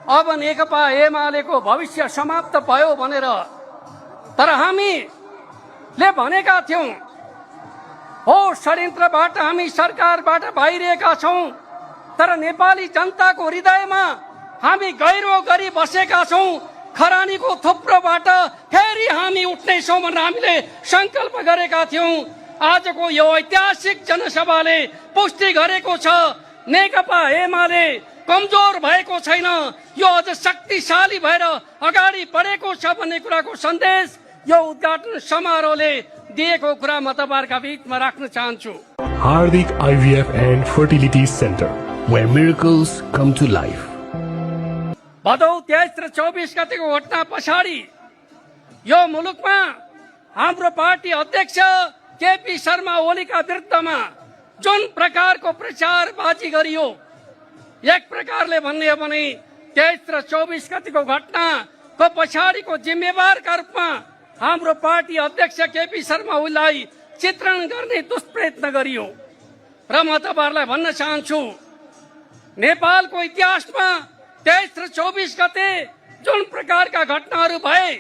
अब नेकपा एमालेको भविष्य समाप्त भयो भनेर, तर हामीले भनेका थियौं हो षड्यन्त्रबाट हामी सरकारबाट बाहिरिएका छौं, तर नेपाली जनताको हृदयमा हामी गहिरो गरी बसेका छौं। खरानीको थुप्रोबाट फेरि हामी उठ्नेछौं भनेर हामीले संकल्प गरेका थियौं। आजको यो ऐतिहासिक जनसभाले पुष्टि गरेको छ नेकपा एमाले कमजोर भएको छैन, यो अझ शक्तिशाली भएर अगाडि बढेको छ भन्ने कुराको सन्देश यो उद्घाटन समारोहले दिएको कुरा म तपाईहरुका बीचमा राख्न चाहन्छु। Hardik IVF and Fertility Center, where miracles come to life. भदौ 23 र 24 गतेको घटना पछाडि यो मुलुकमा हाम्रो पार्टी अध्यक्ष केपी शर्मा ओलीका विरुद्धमा जुन प्रकारको प्रचारबाजी गरियो, एक प्रकारले भन्ने हो भने 23 र 24 गतेको घटनाको पछाडिको जिम्मेवारका रूपमा हाम्रो पार्टी अध्यक्ष केपी शर्मा ओलीलाई चित्रण गर्ने दुष्प्रयत्न गरियो। र म तपाईहरुलाई भन्न चाहन्छु, नेपालको इतिहासमा 23 र 24 गते जुन प्रकारका घटनाहरू भए,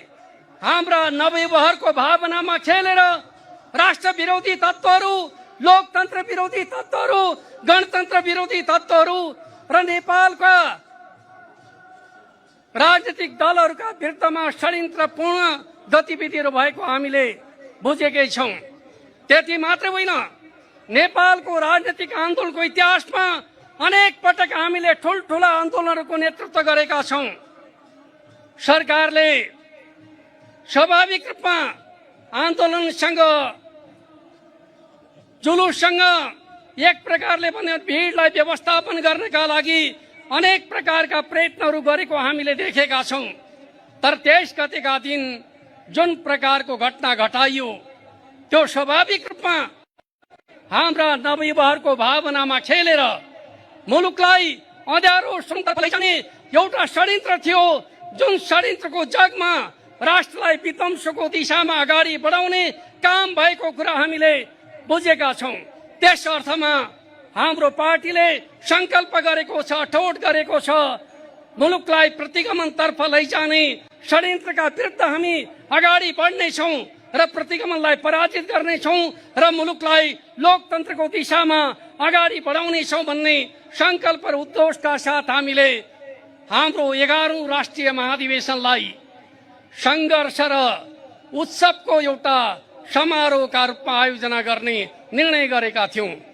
हाम्रा नवयुवकहरूको भावनामा खेलेर राष्ट्र विरोधी तत्त्वहरू, लोकतन्त्र विरोधी तत्त्वहरू, गणतन्त्र विरोधी तत्त्वहरू र नेपालका राजनीतिक दलहरूका विरुद्धमा षड्यन्त्रपूर्ण गतिविधिहरू भएको हामीले बुझेकै छौं। त्यति मात्र होइन, नेपालको राजनीतिक आन्दोलनको इतिहासमा अनेक पटक हामीले ठूलठूला आन्दोलनहरूको नेतृत्व गरेका छौं। सरकारले स्वाभाविक रूपमा आन्दोलनसँग, जुलुससँग एक प्रकारले भने भीडलाई व्यवस्थापन गर्नका लागि अनेक प्रकारका प्रयत्नहरू गरेको हामीले देखेका छौं। तर 23 गतेका दिन जुन प्रकारको घटना घटाइयो, त्यो स्वाभाविक रूपमा हाम्रा नवयुवकहरूको भावनामा खेलेर मुलुकलाई अँध्यारो सुन्तर्फ लैजाने एउटा षड्यन्त्र थियो, जुन षड्यन्त्रको जगमा राष्ट्रलाई विध्वंसको दिशामा अगाडि बढाउने काम भएको कुरा हामीले बुझेका छौं। त्यस अर्थमा हाम्रो पार्टीले संकल्प गरेको छ, ठोट गरेको छ, मुलुकलाई प्रतिगमनतर्फ लैजाने षड्यन्त्रका विरुद्ध हामी अगाडि बढ्नेछौं र प्रतिगमनलाई पराजित गर्नेछौं र मुलुकलाई लोकतन्त्रको दिशामा अगाडि बढाउनेछौं भन्ने संकल्प र उद्घोषका साथ हामीले हाम्रो 11औं राष्ट्रिय महाधिवेशनलाई संघर्ष र उत्सवको एउटा समारोहका रूपमा आयोजना गर्ने निर्णय गरेका थियौं।